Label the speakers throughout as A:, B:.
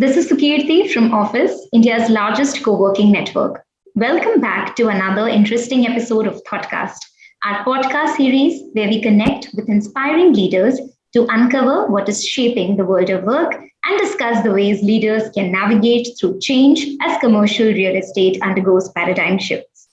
A: This is Sukirti from Awfis, India's largest co-working network. Welcome back to another interesting episode of ThoughtCast, our podcast series where we connect with inspiring leaders to uncover what is shaping the world of work and discuss the ways leaders can navigate through change as commercial real estate undergoes paradigm shifts.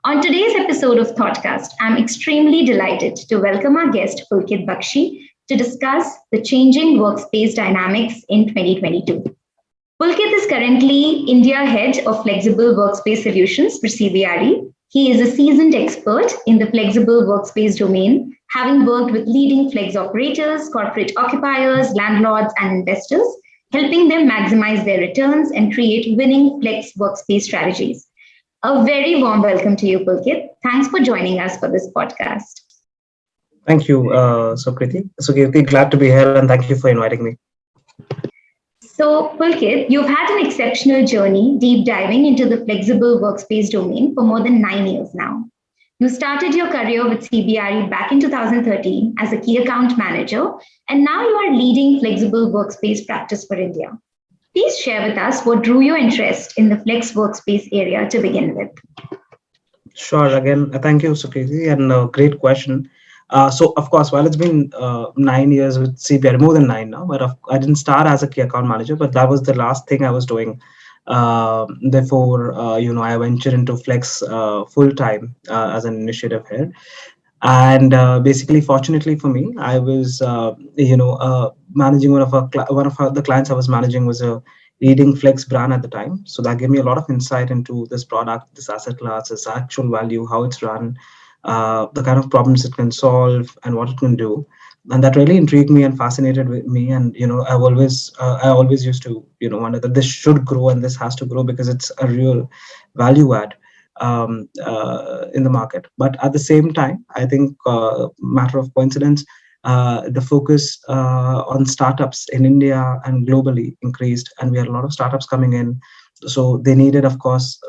A: On today's episode of ThoughtCast, I'm extremely delighted to welcome our guest, Pulkit Bakshi, to discuss the changing workspace dynamics in 2022. Pulkit is currently India Head of Flexible Workspace Solutions for CBRE. He is a seasoned expert in the flexible workspace domain, having worked with leading flex operators, corporate occupiers, landlords, and investors, helping them maximize their returns and create winning flex workspace strategies. A very warm welcome to you, Pulkit. Thanks for joining us for this podcast.
B: Thank you, Sukirti, glad to be here and thank you for inviting me.
A: So, Pulkit, you've had an exceptional journey deep diving into the flexible workspace domain for more than 9 years now. You started your career with CBRE back in 2013 as a key account manager, and now you are leading flexible workspace practice for India. Please share with us what drew your interest in the flex workspace area to begin with.
B: Sure, again, thank you, Sukirti, and great question. So, of course, while it's been 9 years with CBRE, more than nine now, but I didn't start as a key account manager, but that was the last thing I was doing before, I ventured into Flex full time as an initiative head. And basically, fortunately for me, I was, managing the clients I was managing was a leading Flex brand at the time. So that gave me a lot of insight into this product, this asset class, its actual value, how it's run, the kind of problems it can solve and what it can do, and that really intrigued me and fascinated with me. And I always used to wonder that this should grow and this has to grow because it's a real value add in the market. But at the same time, I think matter of coincidence, the focus on startups in India and globally increased, and we had a lot of startups coming in, so they needed, of course,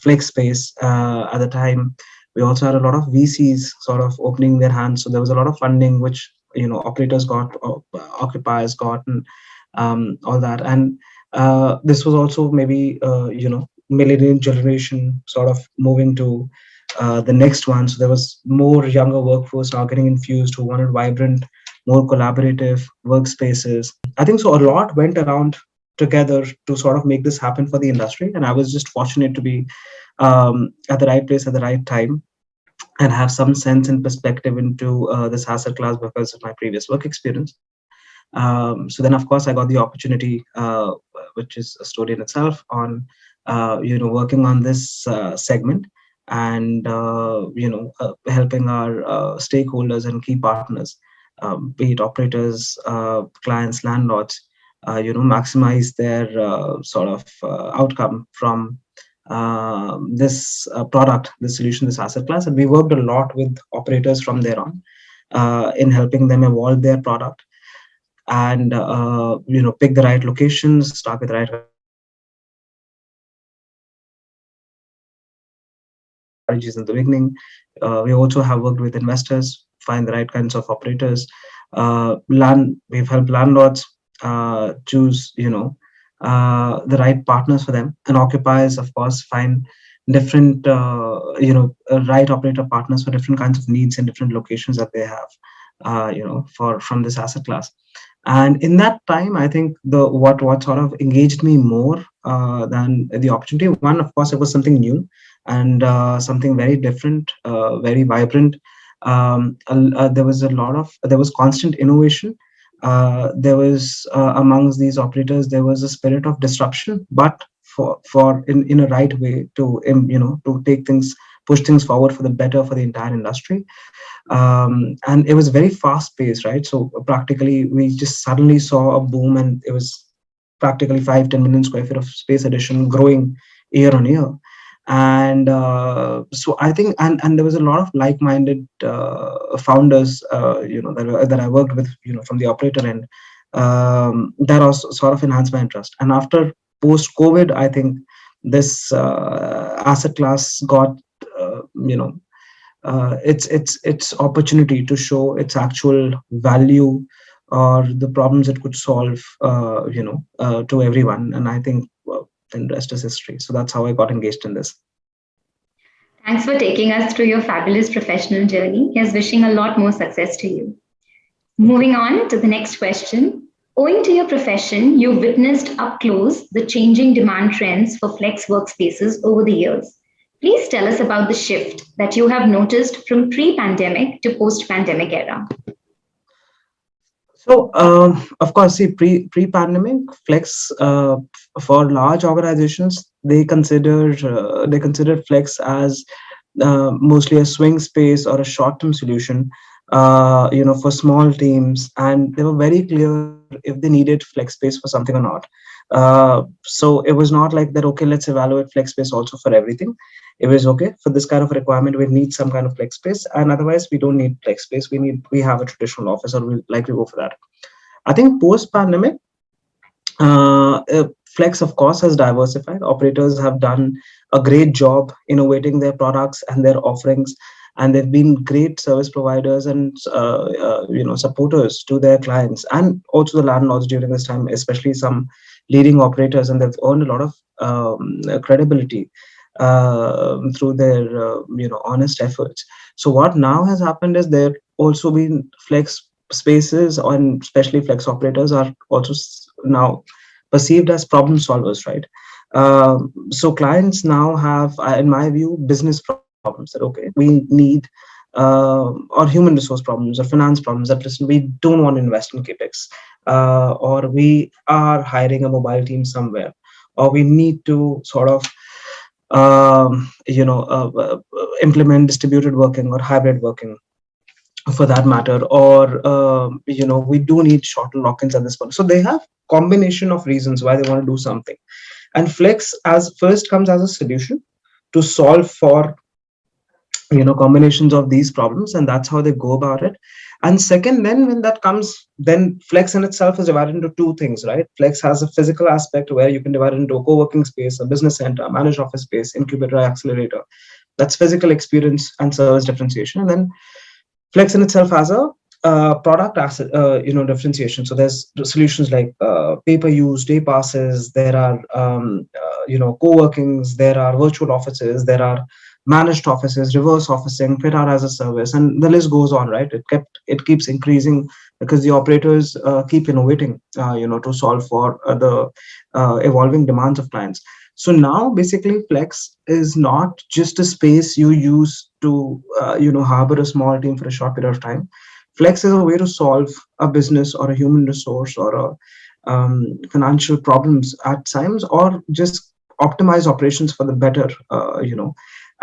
B: flex space at the time. We also had a lot of VCs sort of opening their hands. So there was a lot of funding, which, operators got, occupiers got, and all that. And this was also maybe, millennial generation sort of moving to the next one. So there was more younger workforce now getting infused who wanted vibrant, more collaborative workspaces. I think so a lot went around together to sort of make this happen for the industry. And I was just fortunate to be at the right place at the right time and have some sense and perspective into this asset class because of my previous work experience. So then, of course, I got the opportunity, which is a story in itself, on working on this segment and helping our stakeholders and key partners, be it operators, clients, landlords, maximize their sort of outcome from this product, this solution, this asset class. And we worked a lot with operators from there on in helping them evolve their product and pick the right locations, start with the right strategies in the beginning. We also have worked with investors, find the right kinds of operators. We've helped landlords choose the right partners for them, and occupiers, of course, find different right operator partners for different kinds of needs and different locations that they have from this asset class. And in that time, I think what sort of engaged me more than the opportunity, one, of course, it was something new and something very different, very vibrant. There was constant innovation. There was amongst these operators, there was a spirit of disruption, but for in a right way to to push things forward for the better for the entire industry. And it was very fast paced, right? So practically we just suddenly saw a boom, and it was practically 5-10 million square feet of space addition growing year on year. And so I think, and there was a lot of like-minded founders, that I worked with, from the operator end, that also sort of enhanced my interest. And after post-COVID, I think this asset class got, its opportunity to show its actual value or the problems it could solve, to everyone. And I think then rest is history. So that's how I got engaged in this.
A: Thanks for taking us through your fabulous professional journey. Here's wishing a lot more success to you. Moving on to the next question. Owing to your profession, you've witnessed up close the changing demand trends for flex workspaces over the years. Please tell us about the shift that you have noticed from pre-pandemic to post-pandemic era.
B: So, of course, see, pre-pandemic, flex for large organizations, they consider flex as mostly a swing space or a short-term solution, for small teams, and they were very clear if they needed flex space for something or not. So it was not like that. Okay, let's evaluate flex space also for everything. It was okay for this kind of requirement. We need some kind of flex space, and otherwise we don't need flex space. We have a traditional office, or we like to go for that. I think post-pandemic, Flex, of course, has diversified. Operators have done a great job innovating their products and their offerings, and they've been great service providers and supporters to their clients and also the landlords during this time, especially some leading operators, and they've earned a lot of credibility through their honest efforts. So what now has happened is there also been flex spaces, and especially flex operators are also now perceived as problem solvers, right? So clients now have, in my view, business problems that, okay, we need, or human resource problems or finance problems that, listen, we don't want to invest in capex, or we are hiring a mobile team somewhere, or we need to sort of implement distributed working or hybrid working for that matter, or we do need shorter lock-ins at this point. So they have combination of reasons why they want to do something, and flex as first comes as a solution to solve for combinations of these problems, and that's how they go about it. And second, then when that comes, then flex in itself is divided into two things, right? Flex has a physical aspect where you can divide it into a co-working space, a business center, a managed office space, incubator, accelerator. That's physical experience and service differentiation. And then flex in itself has a product asset, differentiation. So there's solutions like pay-per-use, day passes. There are co-workings. There are virtual offices. There are managed offices, reverse officing, fit out as a service, and the list goes on, right? It keeps increasing because the operators keep innovating, to solve for the evolving demands of clients. So now basically flex is not just a space you use to harbor a small team for a short period of time. Flex is a way to solve a business or a human resource or a financial problems at times, or just optimize operations for the better,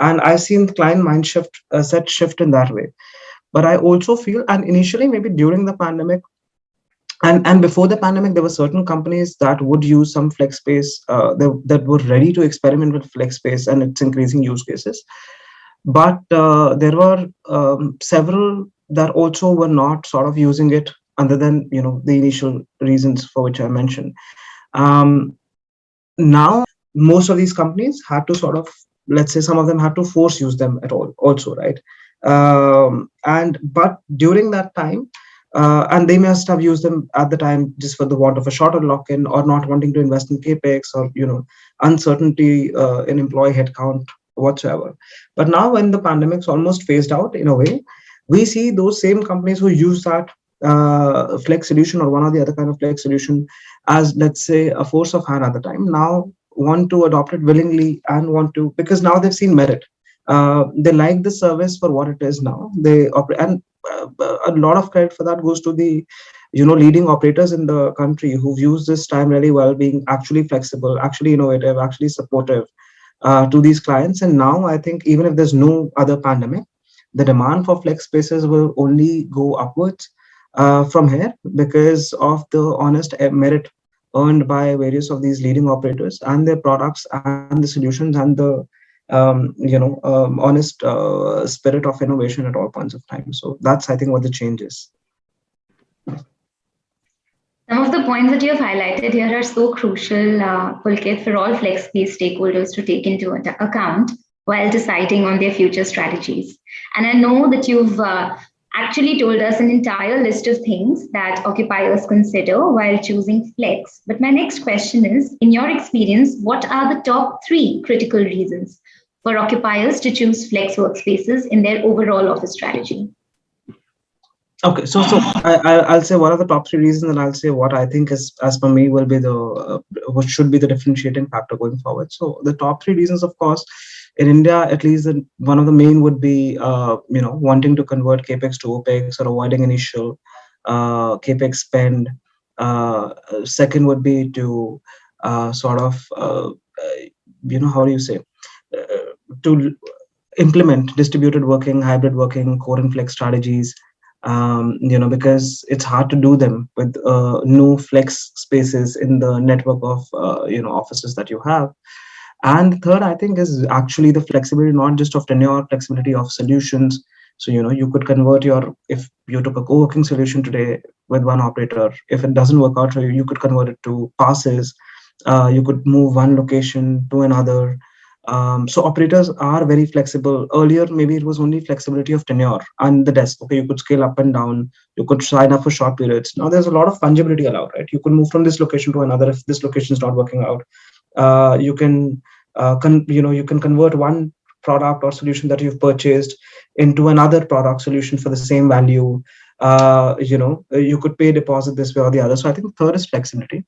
B: and I've seen the client mind set shift in that way. But I also feel, and initially maybe during the pandemic, and before the pandemic, there were certain companies that would use some flex space, that were ready to experiment with flex space and its increasing use cases. But there were several that also were not sort of using it, other than the initial reasons for which I mentioned. Now most of these companies had to sort of, let's say, some of them had to force use them at all also, right? And but during that time, and they must have used them at the time just for the want of a shorter lock-in, or not wanting to invest in capex, or uncertainty in employee headcount whatsoever. But now when the pandemic's almost phased out, in a way, we see those same companies who use that flex solution or one or the other kind of flex solution as, let's say, a force of hand at the time, now want to adopt it willingly, and want to, because now they've seen merit. They like the service for what it is now. They operate, and a lot of credit for that goes to the leading operators in the country who've used this time really well, being actually flexible, actually innovative, actually supportive to these clients. And now I think even if there's no other pandemic, the demand for flex spaces will only go upwards from here, because of the honest merit earned by various of these leading operators and their products and the solutions and the honest spirit of innovation at all points of time. So that's, I think, what the change is.
A: Some of the points that you have highlighted here are so crucial, Pulkit, for all flex-based stakeholders to take into account while deciding on their future strategies. And I know that you've actually told us an entire list of things that occupiers consider while choosing flex. But my next question is, in your experience, what are the top three critical reasons for occupiers to choose flex workspaces in their overall office strategy?
B: Okay, I'll say what are the top three reasons, and I'll say what I think is, as per me, will be the what should be the differentiating factor going forward. So the top three reasons, of course, in India, at least one of the main would be wanting to convert capex to opex or avoiding initial capex spend. Second would be to sort of how do you say to implement distributed working, hybrid working, core and flex strategies. Because it's hard to do them with new flex spaces in the network of offices that you have. And the third, I think, is actually the flexibility, not just of tenure, flexibility of solutions. So you could convert if you took a co-working solution today with one operator, if it doesn't work out for you, you could convert it to passes. You could move one location to another. So operators are very flexible. Earlier, maybe it was only flexibility of tenure and the desk. Okay, you could scale up and down. You could sign up for short periods. Now there's a lot of fungibility allowed, right? You could move from this location to another if this location is not working out. You can, you can convert one product or solution that you've purchased into another product solution for the same value. You could pay deposit this way or the other. So I think third is flexibility.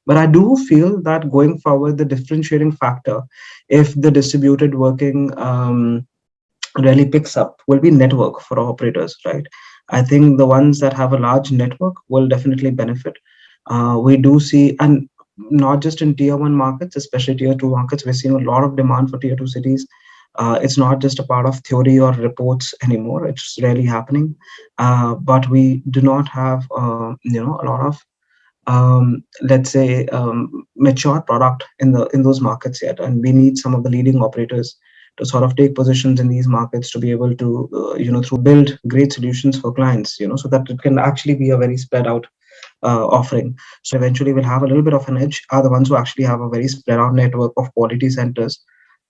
B: But I do feel that going forward, the differentiating factor, if the distributed working really picks up, will be network for operators, right? I think the ones that have a large network will definitely benefit. We do see, and not just in tier one markets, especially tier two markets, we're seeing a lot of demand for tier two cities. It's not just a part of theory or reports anymore. It's really happening. But we do not have, a lot of let's say mature product in those markets yet, and we need some of the leading operators to sort of take positions in these markets to be able to through build great solutions for clients, so that it can actually be a very spread out offering. So eventually we'll have a little bit of an edge are the ones who actually have a very spread out network of quality centers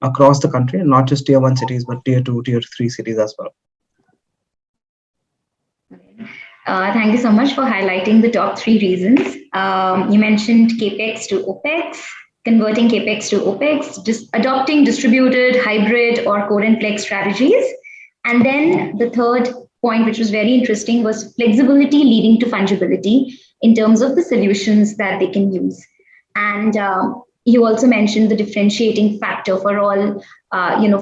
B: across the country, and not just tier one cities but tier two, tier three cities as well.
A: Thank you so much for highlighting the top three reasons. You mentioned CAPEX to OPEX, converting CAPEX to OPEX, adopting distributed, hybrid, or core and flex strategies. And then the third point, which was very interesting, was flexibility leading to fungibility in terms of the solutions that they can use. And you also mentioned the differentiating factor for all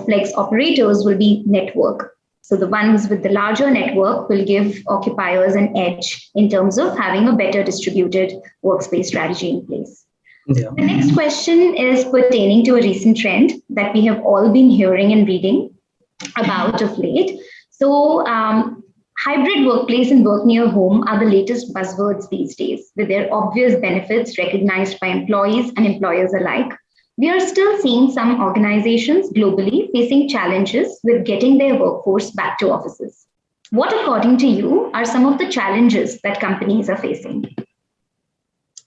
A: flex operators will be network. So the ones with the larger network will give occupiers an edge in terms of having a better distributed workspace strategy in place.
B: Yeah.
A: The next question is pertaining to a recent trend that we have all been hearing and reading about of late. So hybrid workplace and work near home are the latest buzzwords these days, with their obvious benefits recognized by employees and employers alike. We are still seeing some organizations globally facing challenges with getting their workforce back to offices. What, according to you, are some of the challenges that companies are facing?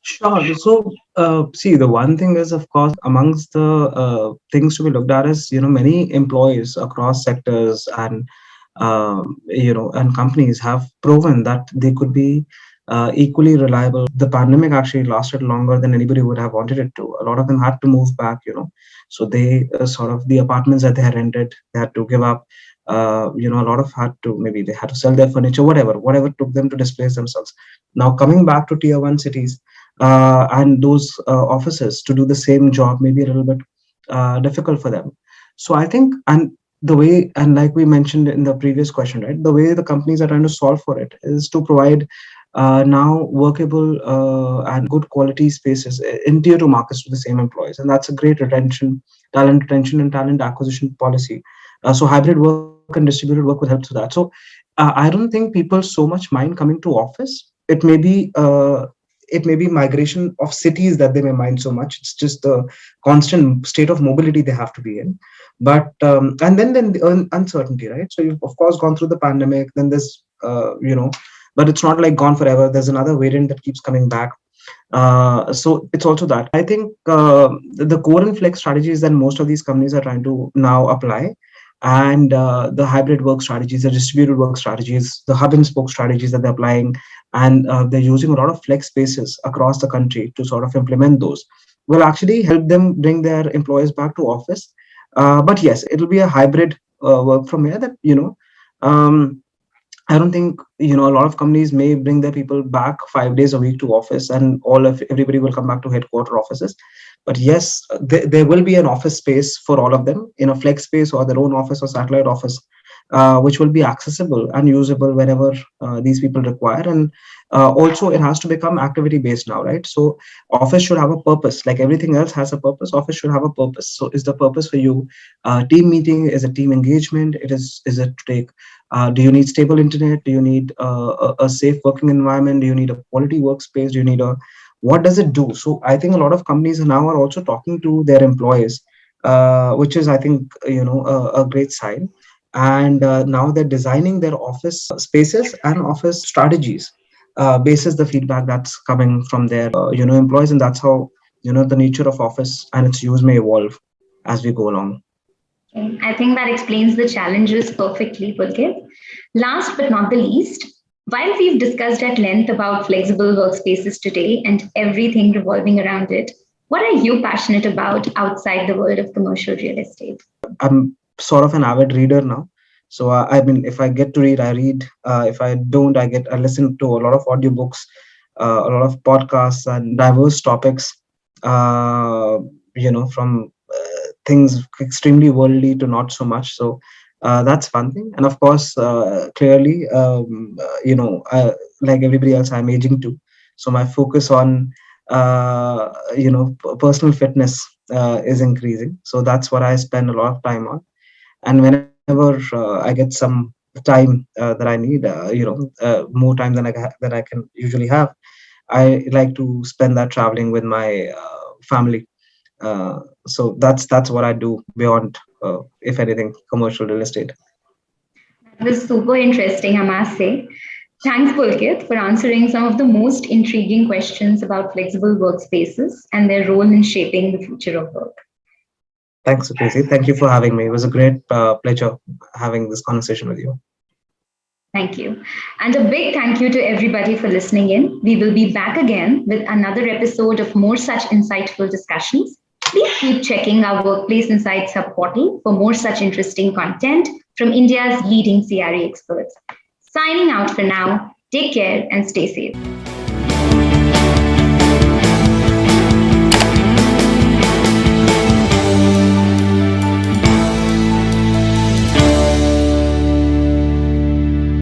B: Sure. So, see, the one thing is, of course, amongst the things to be looked at is, many employees across sectors and, and companies have proven that they could be equally reliable. The pandemic actually lasted longer than anybody would have wanted it to. A lot of them had to move back, so they sort of the apartments that they had rented, they had to give up. A lot of maybe they had to sell their furniture, whatever took them to displace themselves. Now coming back to tier one cities and those offices to do the same job may be a little bit difficult for them. So I think, and the way, and like we mentioned in the previous question, right, the way the companies are trying to solve for it is to provide now workable and good quality spaces in tier two markets to the same employees, and that's a great talent retention and talent acquisition policy. So hybrid work and distributed work will help to that. So I don't think people so much mind coming to office. It may be migration of cities that they may mind so much. It's just the constant state of mobility they have to be in. But and then the uncertainty, right? So you've of course gone through the pandemic. Then there's but it's not like gone forever. There's another variant that keeps coming back. So it's also that. I think the core and flex strategies that most of these companies are trying to now apply and the hybrid work strategies, the distributed work strategies, the hub and spoke strategies that they're applying, and they're using a lot of flex spaces across the country to sort of implement those, will actually help them bring their employees back to office. But yes, it'll be a hybrid work from here that, um, I don't think, a lot of companies may bring their people back 5 days a week to office, and all of everybody will come back to headquarter offices. But yes, there will be an office space for all of them in a flex space or their own office or satellite office, which will be accessible and usable whenever these people require. And also, it has to become activity based now, right? So office should have a purpose, like everything else has a purpose. Office should have a purpose. So is the purpose for you team meeting? Is it team engagement? Is it to take do you need stable internet? Do you need a safe working environment? Do you need a quality workspace? Do you need a what does it do? So I think a lot of companies now are also talking to their employees, which is, I think, a great sign. And now they're designing their office spaces and office strategies basis the feedback that's coming from their employees, and that's how the nature of office and its use may evolve as we go along.
A: Okay. I think that explains the challenges perfectly, Pulkit. Last but not the least, while we've discussed at length about flexible workspaces today and everything revolving around it, what are you passionate about outside the world of commercial real estate?
B: I'm sort of an avid reader now. So I mean, if I get to read, I read. If I don't, I listen to a lot of audiobooks, a lot of podcasts and diverse topics. Uh, from things extremely worldly to not so much. So that's one thing. And of course, clearly, like everybody else, I'm aging too. So my focus on personal fitness is increasing. So that's what I spend a lot of time on. And whenever I get some time that I need, more time than I can usually have, I like to spend that traveling with my family. So that's what I do beyond, if anything, commercial real estate.
A: That was super interesting, I must say. Thanks, Pulkit, for answering some of the most intriguing questions about flexible workspaces and their role in shaping the future of work.
B: Thanks, Sukirti. Thank you for having me. It was a great pleasure having this conversation with you.
A: Thank you. And a big thank you to everybody for listening in. We will be back again with another episode of more such insightful discussions. Please keep checking our Workplace Insights Hub portal for more such interesting content from India's leading CRE experts. Signing out for now. Take care and stay safe.